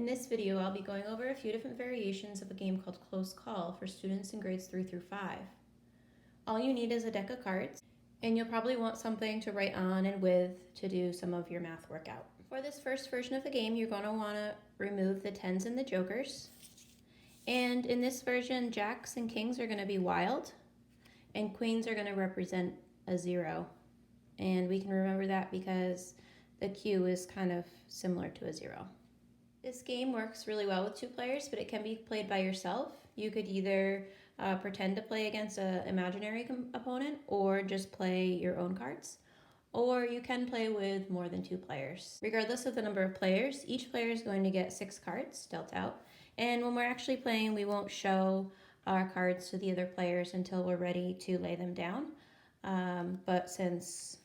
this video, I'll be going over a few different variations of a game called Close Call for students in grades 3 through 5. All you need is a deck of cards, and you'll probably want something to write on and with to do some of your math workout. For this first version of the game, you're going to want to remove the tens and the jokers. And in this version, jacks and kings are going to be wild, and queens are going to represent a 0. And we can remember that because the Q is kind of similar to a 0. This game works really well with 2 players, but it can be played by yourself. You could either pretend to play against an imaginary opponent or just play your own cards. Or you can play with more than 2 players. Regardless of the number of players, each player is going to get 6 cards dealt out. And when we're actually playing, we won't show our cards to the other players until we're ready to lay them down. But since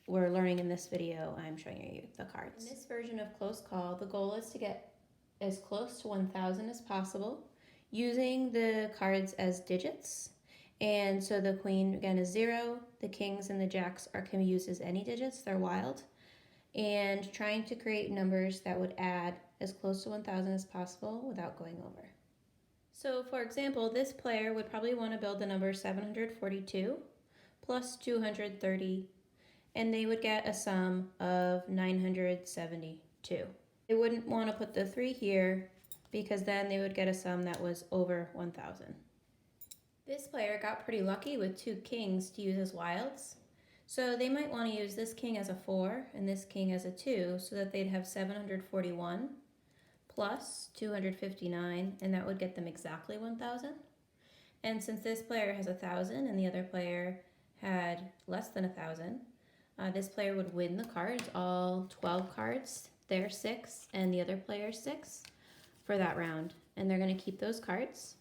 we're learning in this video, I'm showing you the cards. In this version of Close Call, the goal is to get as close to 1,000 as possible using the cards as digits. And so the queen, again, is 0. The kings and the jacks can be used as any digits. They're wild. And trying to create numbers that would add as close to 1,000 as possible without going over. So, for example, this player would probably want to build the number 742 plus 230, and they would get a sum of 972. They wouldn't want to put the 3 here because then they would get a sum that was over 1,000. This player got pretty lucky with 2 kings to use as wilds. So they might want to use this king as a 4 and this king as a 2 so that they'd have 741 plus 259, and that would get them exactly 1,000. And since this player has 1,000 and the other player had less than 1,000, this player would win the cards, all 12 cards. They're 6 and the other player 6 for that round. And they're going to keep those cards.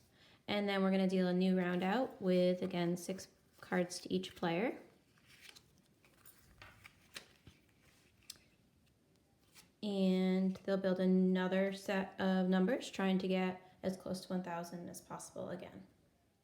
And then we're going to deal a new round out with, again, 6 cards to each player. And they'll build another set of numbers trying to get as close to 1,000 as possible again.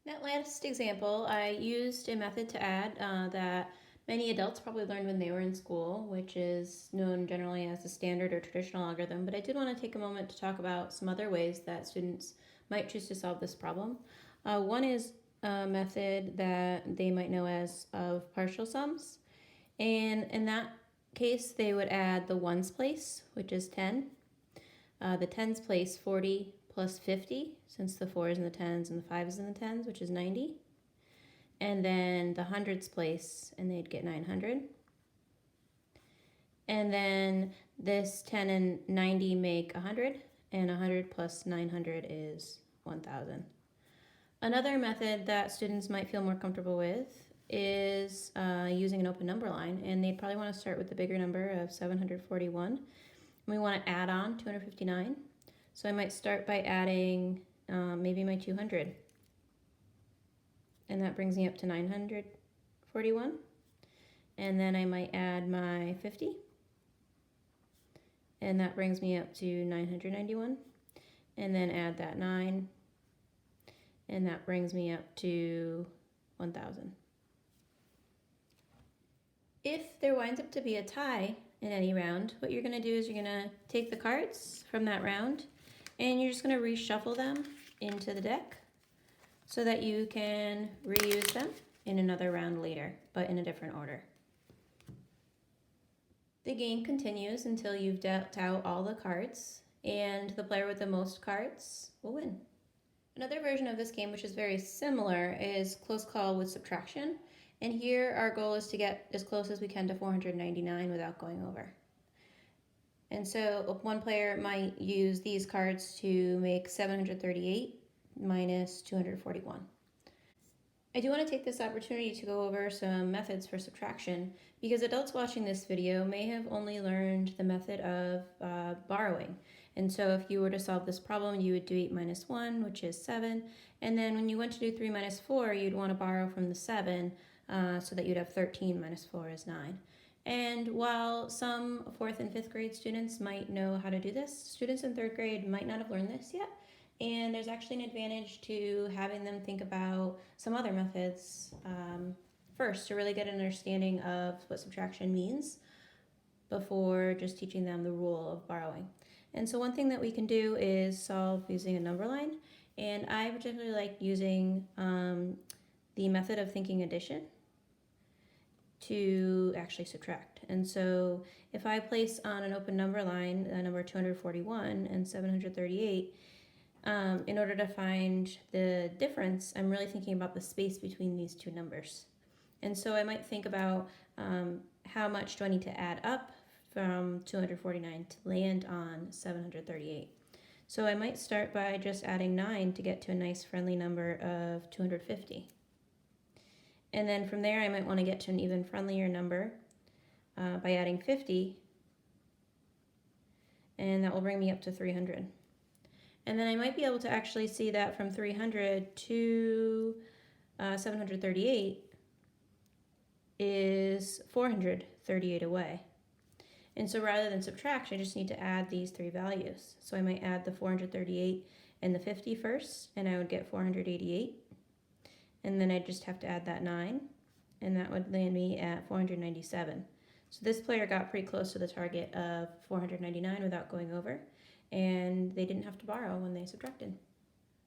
That last example, I used a method to add that many adults probably learned when they were in school, which is known generally as the standard or traditional algorithm, but I did want to take a moment to talk about some other ways that students might choose to solve this problem. One is a method that they might know as of partial sums, and in that case they would add the ones place, which is 10, the tens place 40 plus 50, since the 4 is in the tens and the 5 is in the tens, which is 90. And then the hundreds place, and they'd get 900. And then this 10 and 90 make 100, and 100 plus 900 is 1,000. Another method that students might feel more comfortable with is using an open number line, and they'd probably want to start with the bigger number of 741. We want to add on 259, so I might start by adding maybe my 200. And that brings me up to 941. And then I might add my 50. And that brings me up to 991. And then add that 9. And that brings me up to 1,000. If there winds up to be a tie in any round, what you're going to do is you're going to take the cards from that round and you're just going to reshuffle them into the deck, so that you can reuse them in another round later, but in a different order. The game continues until you've dealt out all the cards, and the player with the most cards will win. Another version of this game, which is very similar, is Close Call with subtraction, and here our goal is to get as close as we can to 499 without going over. And so one player might use these cards to make 738 minus 241. I do want to take this opportunity to go over some methods for subtraction because adults watching this video may have only learned the method of borrowing. And so if you were to solve this problem, you would do 8 minus 1, which is 7. And then when you went to do 3 minus 4, you'd want to borrow from the 7 so that you'd have 13 minus 4 is 9. And while some 4th and 5th grade students might know how to do this, students in 3rd grade might not have learned this yet. And there's actually an advantage to having them think about some other methods first to really get an understanding of what subtraction means before just teaching them the rule of borrowing. And so one thing that we can do is solve using a number line. And I particularly like using the method of thinking addition to actually subtract. And so if I place on an open number line number 241 and 738, in order to find the difference, I'm really thinking about the space between these two numbers. And so I might think about how much do I need to add up from 249 to land on 738. So I might start by just adding 9 to get to a nice friendly number of 250. And then from there I might want to get to an even friendlier number by adding 50, and that will bring me up to 300. And then I might be able to actually see that from 300 to 738 is 438 away. And so rather than subtract, I just need to add these three values. So I might add the 438 and the 50 first, and I would get 488. And then I'd just have to add that 9, and that would land me at 497. So this player got pretty close to the target of 499 without going over, and they didn't have to borrow when they subtracted.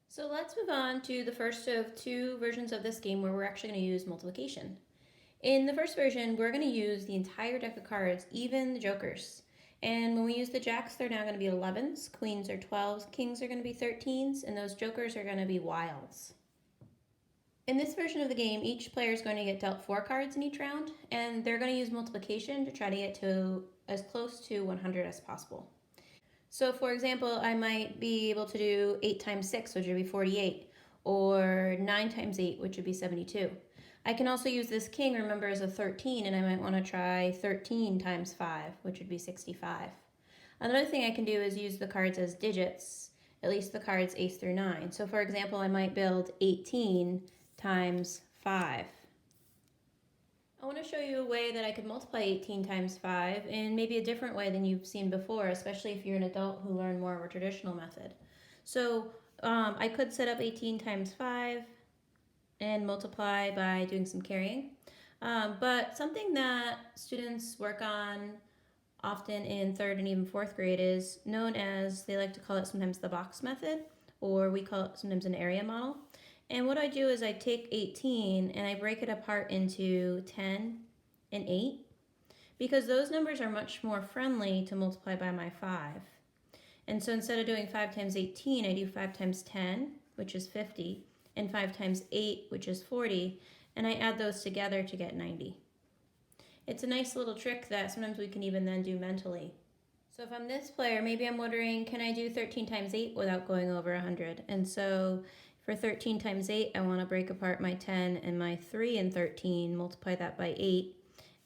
So let's move on to the first of two versions of this game where we're actually going to use multiplication. In the first version, we're going to use the entire deck of cards, even the jokers. And when we use the jacks, they're now going to be 11s, queens are 12s, kings are going to be 13s, and those jokers are going to be wilds. In this version of the game, each player is going to get dealt 4 cards in each round, and they're going to use multiplication to try to get to as close to 100 as possible. So for example, I might be able to do 8 times 6, which would be 48, or 9 times 8, which would be 72. I can also use this king, remember, as a 13, and I might want to try 13 times 5, which would be 65. Another thing I can do is use the cards as digits, at least the cards ace through 9. So for example, I might build 18 times 5. I want to show you a way that I could multiply 18 times 5 in maybe a different way than you've seen before, especially if you're an adult who learned more of a traditional method. So I could set up 18 times 5 and multiply by doing some carrying. But something that students work on often in 3rd and even 4th grade is known as, they like to call it sometimes the box method, or we call it sometimes an area model. And what I do is I take 18 and I break it apart into 10 and 8, because those numbers are much more friendly to multiply by my 5. And so instead of doing 5 times 18, I do 5 times 10, which is 50, and 5 times 8, which is 40, and I add those together to get 90. It's a nice little trick that sometimes we can even then do mentally. So if I'm this player, maybe I'm wondering, can I do 13 times 8 without going over 100? And so for 13 times 8, I want to break apart my 10 and my 3 and 13, multiply that by 8,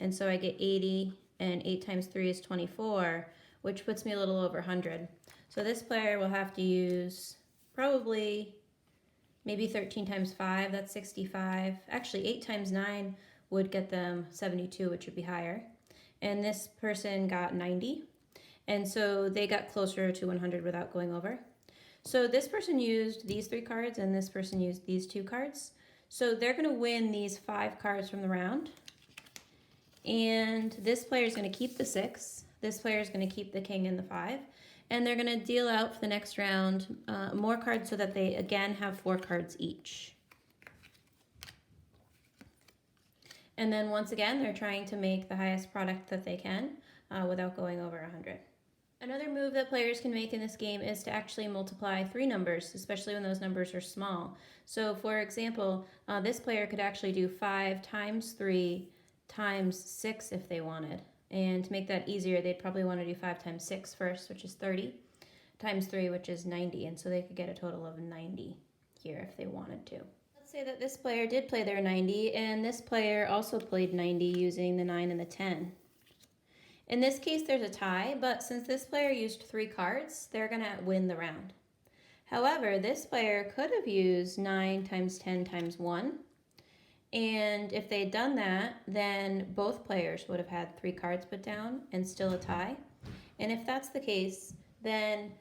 and so I get 80, and 8 times 3 is 24, which puts me a little over 100. So this player will have to use probably maybe 13 times 5, that's 65. Actually, 8 times 9 would get them 72, which would be higher. And this person got 90, and so they got closer to 100 without going over. So this person used these 3 cards, and this person used these 2 cards. So they're going to win these 5 cards from the round. And this player is going to keep the 6. This player is going to keep the king and the 5. And they're going to deal out for the next round more cards so that they, again, have 4 cards each. And then once again, they're trying to make the highest product that they can without going over 100. Another move that players can make in this game is to actually multiply 3 numbers, especially when those numbers are small. So for example, this player could actually do 5 times 3 times 6 if they wanted. And to make that easier, they'd probably want to do 5 times 6 first, which is 30, times 3, which is 90. And so they could get a total of 90 here if they wanted to. Let's say that this player did play their 90, and this player also played 90 using the 9 and the 10. In this case, there's a tie, but since this player used 3 cards, they're going to win the round. However, this player could have used 9 times 10 times 1, and if they'd done that, then both players would have had 3 cards put down and still a tie. And if that's the case, then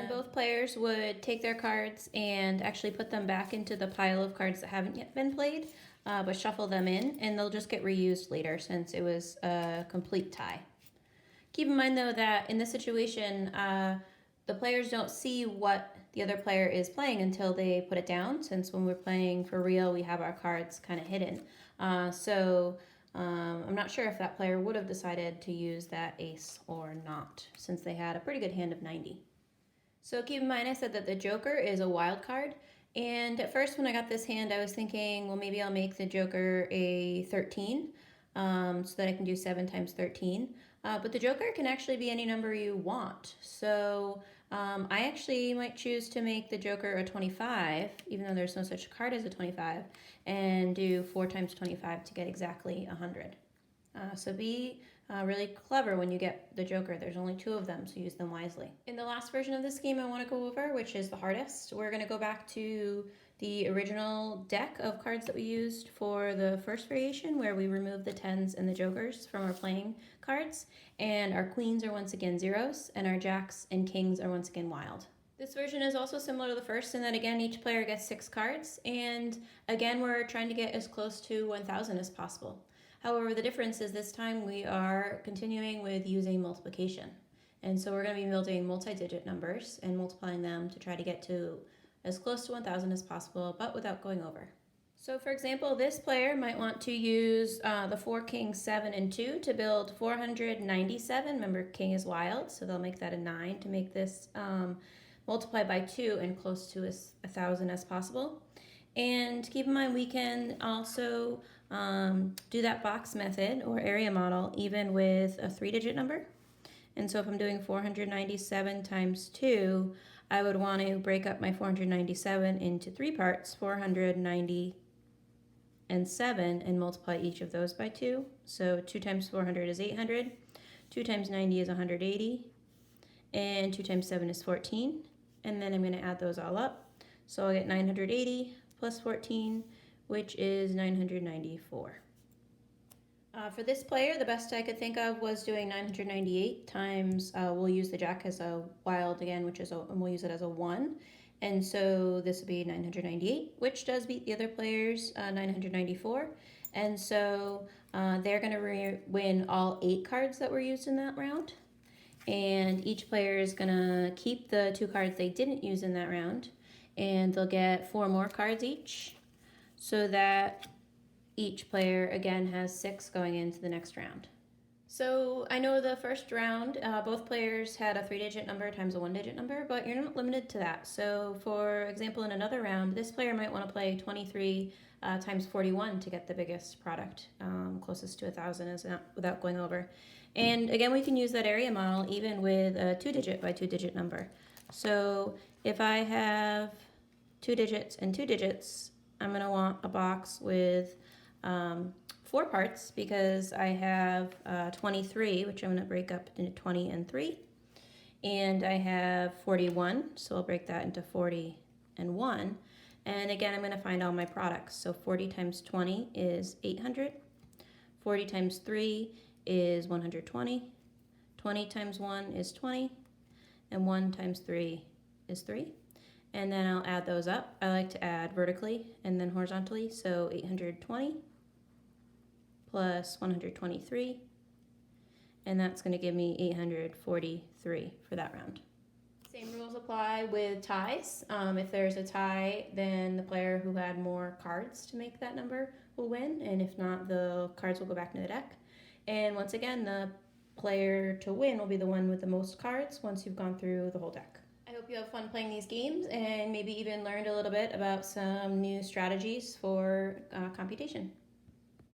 both players would take their cards and actually put them back into the pile of cards that haven't yet been played, but shuffle them in, and they'll just get reused later since it was a complete tie. Keep in mind though that in this situation, the players don't see what the other player is playing until they put it down, since when we're playing for real, we have our cards kind of hidden. I'm not sure if that player would have decided to use that ace or not, since they had a pretty good hand of 90. So keep in mind I said that the Joker is a wild card, and at first when I got this hand I was thinking, well, maybe I'll make the Joker a 13, so that I can do 7 times 13. But the Joker can actually be any number you want. So I actually might choose to make the Joker a 25, even though there's no such card as a 25, and do 4 times 25 to get exactly 100. So be really clever when you get the Joker. There's only 2 of them, so use them wisely. In the last version of this game I want to go over, which is the hardest, we're going to go back to the original deck of cards that we used for the first variation, where we removed the 10s and the Jokers from our playing cards, and our queens are once again zeros, and our jacks and kings are once again wild. This version is also similar to the first in that, again, each player gets 6 cards, and again, we're trying to get as close to 1,000 as possible. However, the difference is this time we are continuing with using multiplication. And so we're going to be building multi-digit numbers and multiplying them to try to get to as close to 1,000 as possible, but without going over. So for example, this player might want to use the 4 kings, 7, and 2 to build 497. Remember, king is wild, so they'll make that a 9 to make this multiply by 2 and close to 1,000 as possible. And keep in mind, we can also do that box method or area model even with a 3-digit number. And so if I'm doing 497 times 2, I would want to break up my 497 into 3 parts, 490 and 7, and multiply each of those by 2. So 2 times 400 is 800, 2 times 90 is 180, and 2 times 7 is 14. And then I'm going to add those all up. So I'll get 980 plus 14, which is 994. For this player, the best I could think of was doing 998 times, we'll use the jack as a wild again, which is and we'll use it as a 1. And so this would be 998, which does beat the other player's 994. And so they're going to win all 8 cards that were used in that round. And each player is going to keep the 2 cards they didn't use in that round. And they'll get 4 more cards each, so that each player again has 6 going into the next round. So I know the first round, both players had a 3-digit number times a 1-digit number, but you're not limited to that. So for example, in another round, this player might want to play 23 times 41 to get the biggest product, closest to 1,000 without going over. And again, we can use that area model even with a 2-digit by 2-digit number. So if I have 2 digits and 2 digits, I'm going to want a box with 4 parts, because I have 23, which I'm going to break up into 20 and 3. And I have 41, so I'll break that into 40 and 1. And again, I'm going to find all my products. So 40 times 20 is 800. 40 times 3 is 120. 20 times 1 is 20. And 1 times 3 is 3. And then I'll add those up. I like to add vertically and then horizontally. So 820 plus 123. And that's going to give me 843 for that round. Same rules apply with ties. If there's a tie, then the player who had more cards to make that number will win. And if not, the cards will go back into the deck. And once again, the player to win will be the one with the most cards once you've gone through the whole deck. I hope you have fun playing these games and maybe even learned a little bit about some new strategies for computation.